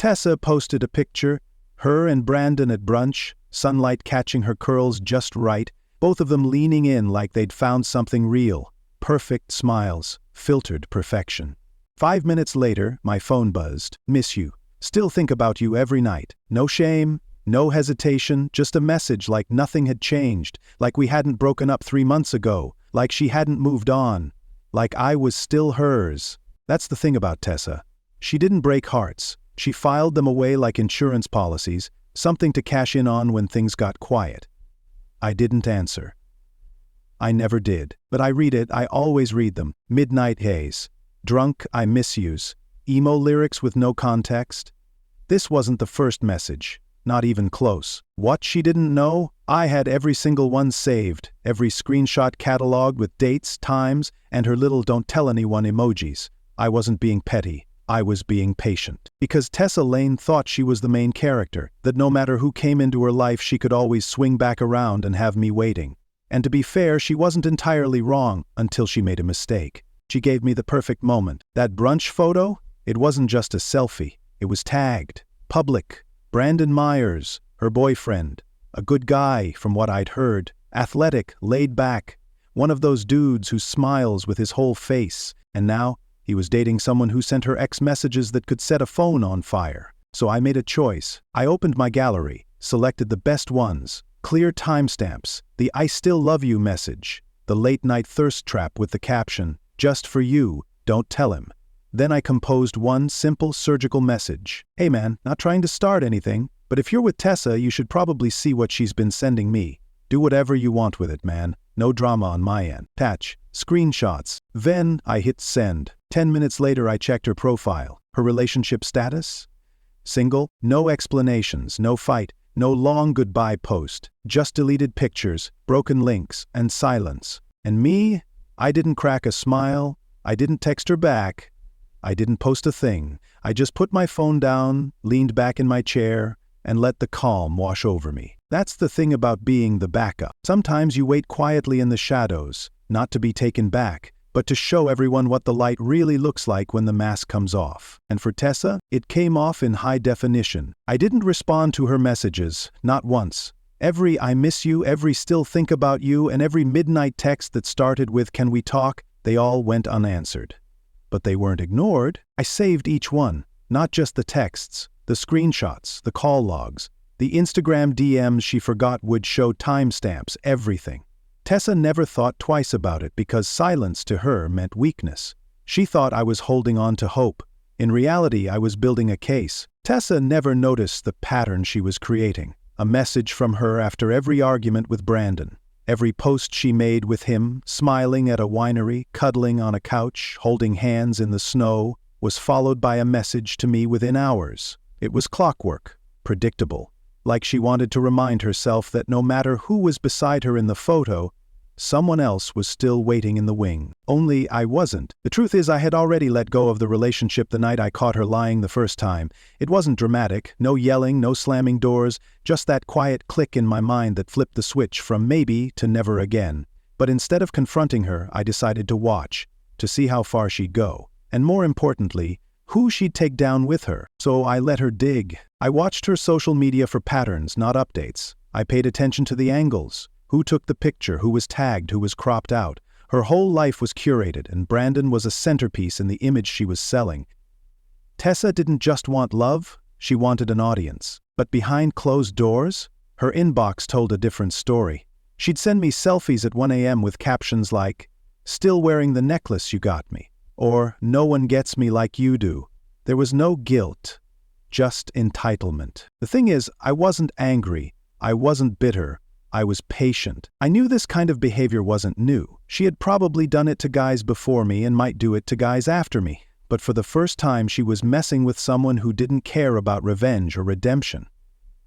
Tessa posted a picture, her and Brandon at brunch, sunlight catching her curls just right, both of them leaning in like they'd found something real. Perfect smiles, filtered perfection. 5 minutes later, my phone buzzed. Miss you. Still think about you every night. No shame, no hesitation, just a message like nothing had changed, like we hadn't broken up 3 months ago, like she hadn't moved on, like I was still hers. That's the thing about Tessa. She didn't break hearts. She filed them away like insurance policies, something to cash in on when things got quiet. I didn't answer. I never did. But I read it, I always read them. Midnight haze. Drunk, I miss yous. Emo lyrics with no context. This wasn't the first message. Not even close. What she didn't know? I had every single one saved, every screenshot cataloged with dates, times, and her little don't tell anyone emojis. I wasn't being petty. I was being patient. Because Tessa Lane thought she was the main character, that no matter who came into her life she could always swing back around and have me waiting. And to be fair, she wasn't entirely wrong until she made a mistake. She gave me the perfect moment. That brunch photo? It wasn't just a selfie. It was tagged. Public. Brandon Myers, her boyfriend. A good guy, from what I'd heard. Athletic, laid back. One of those dudes who smiles with his whole face. And now, he was dating someone who sent her ex messages that could set a phone on fire. So I made a choice. I opened my gallery, selected the best ones. Clear timestamps. The I still love you message. The late night thirst trap with the caption, just for you, don't tell him. Then I composed one simple surgical message. Hey man, not trying to start anything, but if you're with Tessa, you should probably see what she's been sending me. Do whatever you want with it, man. No drama on my end. Patch. Screenshots. Then I hit send. 10 minutes later I checked her profile. Her relationship status? Single. No explanations, no fight, no long goodbye post. Just deleted pictures, broken links, and silence. And me? I didn't crack a smile. I didn't text her back. I didn't post a thing. I just put my phone down, leaned back in my chair, and let the calm wash over me. That's the thing about being the backup. Sometimes you wait quietly in the shadows, not to be taken back, but to show everyone what the light really looks like when the mask comes off. And for Tessa, it came off in high definition. I didn't respond to her messages, not once. Every I miss you, every still think about you, and every midnight text that started with can we talk, they all went unanswered. But they weren't ignored. I saved each one, not just the texts, the screenshots, the call logs, the Instagram DMs she forgot would show timestamps, everything. Tessa never thought twice about it because silence to her meant weakness. She thought I was holding on to hope. In reality, I was building a case. Tessa never noticed the pattern she was creating. A message from her after every argument with Brandon. Every post she made with him, smiling at a winery, cuddling on a couch, holding hands in the snow, was followed by a message to me within hours. It was clockwork, predictable, like she wanted to remind herself that no matter who was beside her in the photo, someone else was still waiting in the wing. Only I wasn't. The truth is I had already let go of the relationship the night I caught her lying the first time. It wasn't dramatic, no yelling, no slamming doors, just that quiet click in my mind that flipped the switch from maybe to never again. But instead of confronting her, I decided to watch, to see how far she'd go. And more importantly, who she'd take down with her. So I let her dig. I watched her social media for patterns, not updates. I paid attention to the angles. Who took the picture, who was tagged, who was cropped out. Her whole life was curated, and Brandon was a centerpiece in the image she was selling. Tessa didn't just want love, she wanted an audience. But behind closed doors, her inbox told a different story. She'd send me selfies at 1 a.m. with captions like, "Still wearing the necklace you got me," or "No one gets me like you do." There was no guilt, just entitlement. The thing is, I wasn't angry, I wasn't bitter. I was patient. I knew this kind of behavior wasn't new. She had probably done it to guys before me and might do it to guys after me. But for the first time she was messing with someone who didn't care about revenge or redemption.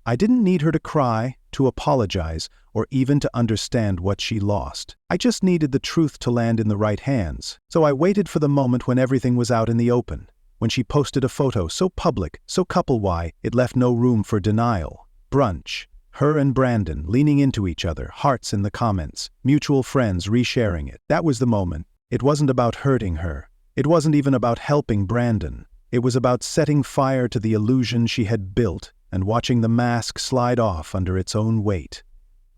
I didn't need her to cry, to apologize, or even to understand what she lost. I just needed the truth to land in the right hands. So I waited for the moment when everything was out in the open. When she posted a photo so public, so couple-wide, it left no room for denial. Brunch. Her and Brandon leaning into each other, hearts in the comments, mutual friends resharing it. That was the moment. It wasn't about hurting her. It wasn't even about helping Brandon. It was about setting fire to the illusion she had built and watching the mask slide off under its own weight.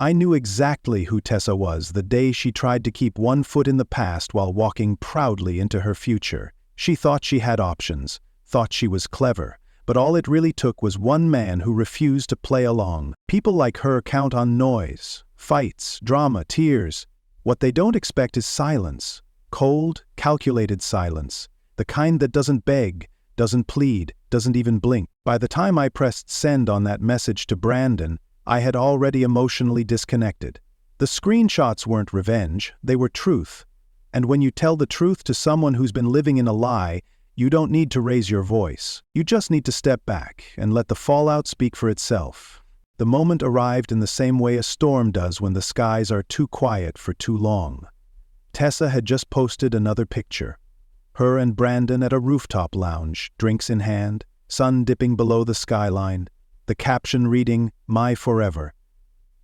I knew exactly who Tessa was the day she tried to keep one foot in the past while walking proudly into her future. She thought she had options, thought she was clever, but all it really took was one man who refused to play along. People like her count on noise, fights, drama, tears. What they don't expect is silence. Cold, calculated silence. The kind that doesn't beg, doesn't plead, doesn't even blink. By the time I pressed send on that message to Brandon, I had already emotionally disconnected. The screenshots weren't revenge, they were truth. And when you tell the truth to someone who's been living in a lie, you don't need to raise your voice. You just need to step back and let the fallout speak for itself. The moment arrived in the same way a storm does when the skies are too quiet for too long. Tessa had just posted another picture. Her and Brandon at a rooftop lounge, drinks in hand, sun dipping below the skyline, the caption reading, "My forever."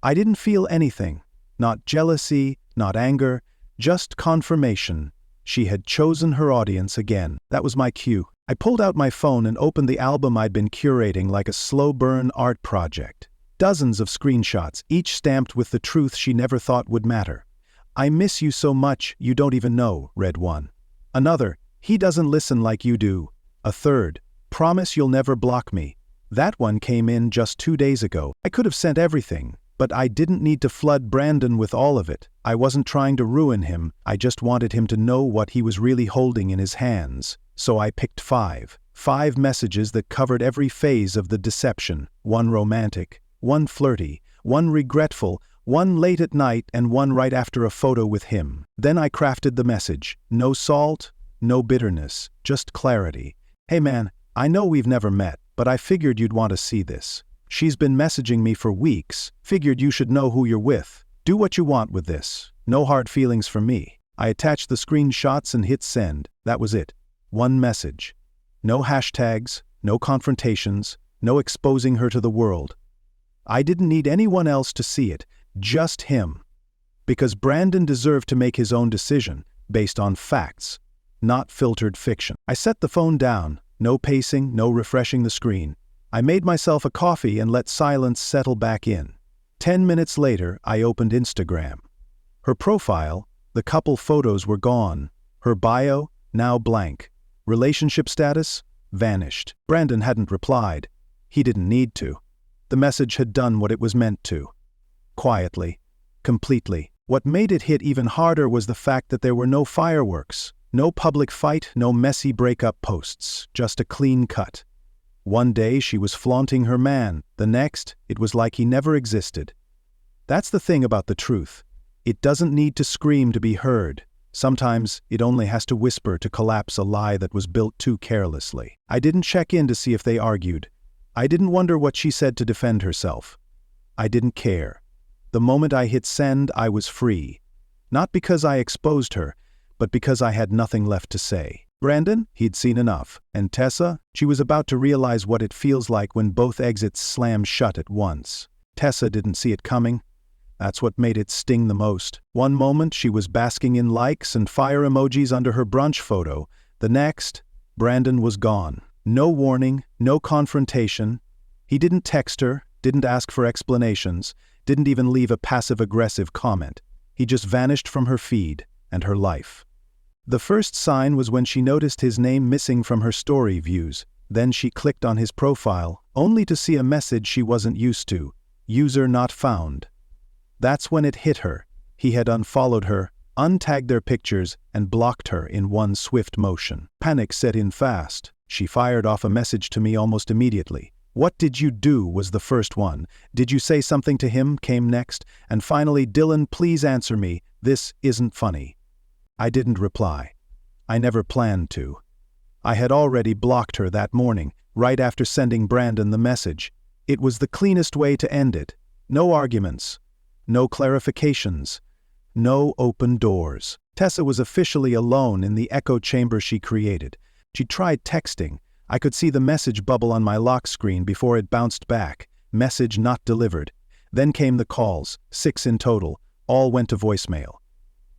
I didn't feel anything, not jealousy, not anger, just confirmation. She had chosen her audience again. That was my cue. I pulled out my phone and opened the album I'd been curating like a slow-burn art project. Dozens of screenshots, each stamped with the truth she never thought would matter. "I miss you so much, you don't even know," read one. Another, "He doesn't listen like you do." A third, "Promise you'll never block me." That one came in just 2 days ago. I could have sent everything, but I didn't need to flood Brandon with all of it. I wasn't trying to ruin him, I just wanted him to know what he was really holding in his hands. So I picked five. 5 messages that covered every phase of the deception. One romantic, one flirty, one regretful, one late at night, and one right after a photo with him. Then I crafted the message. No salt, no bitterness, just clarity. "Hey man, I know we've never met, but I figured you'd want to see this. She's been messaging me for weeks, figured you should know who you're with. Do what you want with this. No hard feelings from me." I attached the screenshots and hit send. That was it. One message. No hashtags, no confrontations, no exposing her to the world. I didn't need anyone else to see it, just him. Because Brandon deserved to make his own decision, based on facts, not filtered fiction. I set the phone down, no pacing, no refreshing the screen. I made myself a coffee and let silence settle back in. 10 minutes later, I opened Instagram. Her profile, the couple photos were gone. Her bio, now blank. Relationship status, vanished. Brandon hadn't replied. He didn't need to. The message had done what it was meant to. Quietly. Completely. What made it hit even harder was the fact that there were no fireworks. No public fight, no messy breakup posts, just a clean cut. One day she was flaunting her man, the next, it was like he never existed. That's the thing about the truth. It doesn't need to scream to be heard. Sometimes it only has to whisper to collapse a lie that was built too carelessly. I didn't check in to see if they argued. I didn't wonder what she said to defend herself. I didn't care. The moment I hit send, I was free. Not because I exposed her, but because I had nothing left to say. Brandon, he'd seen enough. And Tessa, she was about to realize what it feels like when both exits slam shut at once. Tessa didn't see it coming. That's what made it sting the most. One moment she was basking in likes and fire emojis under her brunch photo. The next, Brandon was gone. No warning, no confrontation. He didn't text her, didn't ask for explanations, didn't even leave a passive-aggressive comment. He just vanished from her feed and her life. The first sign was when she noticed his name missing from her story views. Then she clicked on his profile, only to see a message she wasn't used to. User not found. That's when it hit her. He had unfollowed her, untagged their pictures, and blocked her in one swift motion. Panic set in fast. She fired off a message to me almost immediately. "What did you do?" was the first one. "Did you say something to him?" came next. And finally, "Dylan, please answer me. This isn't funny." I didn't reply. I never planned to. I had already blocked her that morning, right after sending Brandon the message. It was the cleanest way to end it. No arguments. No clarifications. No open doors. Tessa was officially alone in the echo chamber she created. She tried texting. I could see the message bubble on my lock screen before it bounced back. Message not delivered. Then came the calls, 6 in total. All went to voicemail.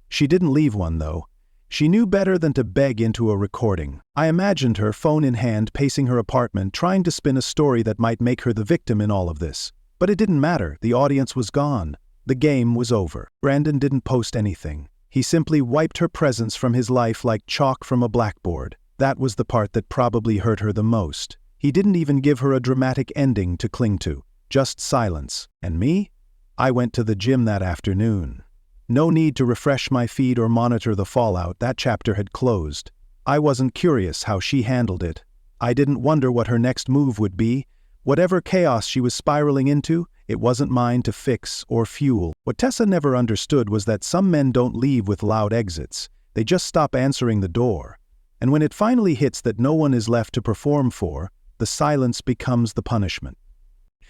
She didn't leave one, though. She knew better than to beg into a recording. I imagined her, phone in hand, pacing her apartment, trying to spin a story that might make her the victim in all of this. But it didn't matter. The audience was gone. The game was over. Brandon didn't post anything. He simply wiped her presence from his life like chalk from a blackboard. That was the part that probably hurt her the most. He didn't even give her a dramatic ending to cling to. Just silence. And me? I went to the gym that afternoon. No need to refresh my feed or monitor the fallout. That chapter had closed. I wasn't curious how she handled it. I didn't wonder what her next move would be. Whatever chaos she was spiraling into, it wasn't mine to fix or fuel. What Tessa never understood was that some men don't leave with loud exits. They just stop answering the door. And when it finally hits that no one is left to perform for, the silence becomes the punishment.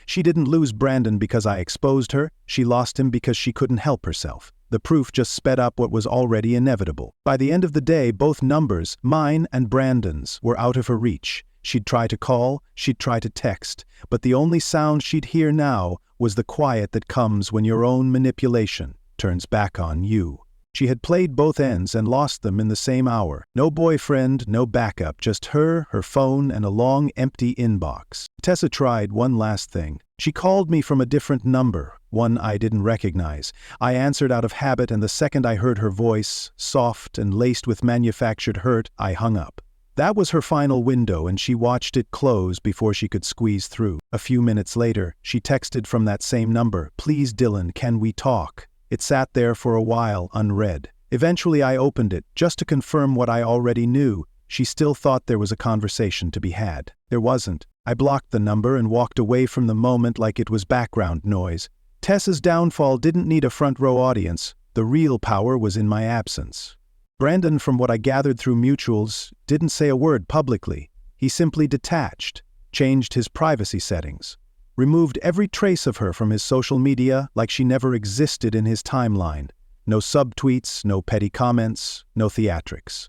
She didn't lose Brandon because I exposed her. She lost him because she couldn't help herself. The proof just sped up what was already inevitable. By the end of the day, both numbers, mine and Brandon's, were out of her reach. She'd try to call, she'd try to text, but the only sound she'd hear now was the quiet that comes when your own manipulation turns back on you. She had played both ends and lost them in the same hour. No boyfriend, no backup, just her phone, and a long, empty inbox. Tessa tried one last thing. She called me from a different number, one I didn't recognize. I answered out of habit, and the second I heard her voice, soft and laced with manufactured hurt, I hung up. That was her final window, and she watched it close before she could squeeze through. A few minutes later, she texted from that same number, "Please, Dylan, can we talk?" It sat there for a while, unread. Eventually I opened it, just to confirm what I already knew. She still thought there was a conversation to be had. There wasn't. I blocked the number and walked away from the moment like it was background noise. Tessa's downfall didn't need a front-row audience. The real power was in my absence. Brandon, from what I gathered through mutuals, didn't say a word publicly. He simply detached, changed his privacy settings, removed every trace of her from his social media like she never existed in his timeline. No subtweets, no petty comments, no theatrics.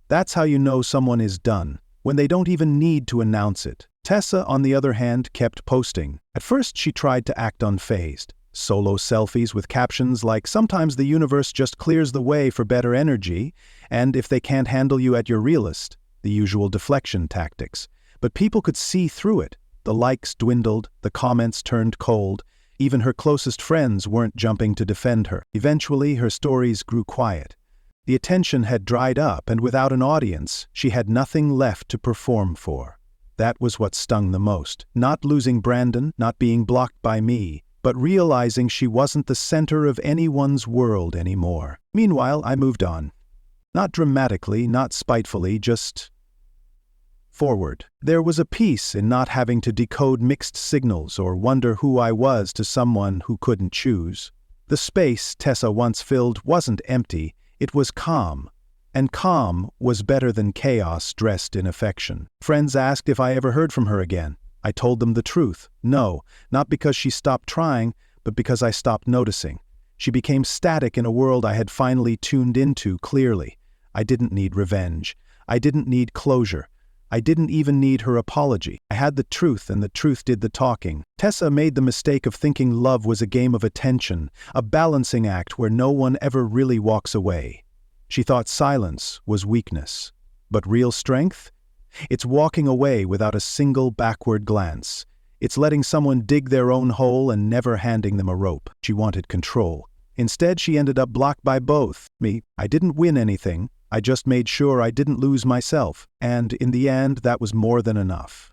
That's how you know someone is done, when they don't even need to announce it. Tessa, on the other hand, kept posting. At first she tried to act unfazed. Solo selfies with captions like, "Sometimes the universe just clears the way for better energy, and if they can't handle you at your realest," the usual deflection tactics. But people could see through it. The likes dwindled, the comments turned cold. Even her closest friends weren't jumping to defend her. Eventually, her stories grew quiet. The attention had dried up, and without an audience, she had nothing left to perform for. That was what stung the most. Not losing Brandon, not being blocked by me, but realizing she wasn't the center of anyone's world anymore. Meanwhile, I moved on. Not dramatically, not spitefully, just forward. There was a peace in not having to decode mixed signals or wonder who I was to someone who couldn't choose. The space Tessa once filled wasn't empty, it was calm. And calm was better than chaos dressed in affection. Friends asked if I ever heard from her again. I told them the truth. No, not because she stopped trying, but because I stopped noticing. She became static in a world I had finally tuned into clearly. I didn't need revenge. I didn't need closure. I didn't even need her apology. I had the truth, and the truth did the talking. Tessa made the mistake of thinking love was a game of attention, a balancing act where no one ever really walks away. She thought silence was weakness. But real strength? It's walking away without a single backward glance. It's letting someone dig their own hole and never handing them a rope. She wanted control. Instead, she ended up blocked by both. Me, I didn't win anything. I just made sure I didn't lose myself, and in the end, that was more than enough.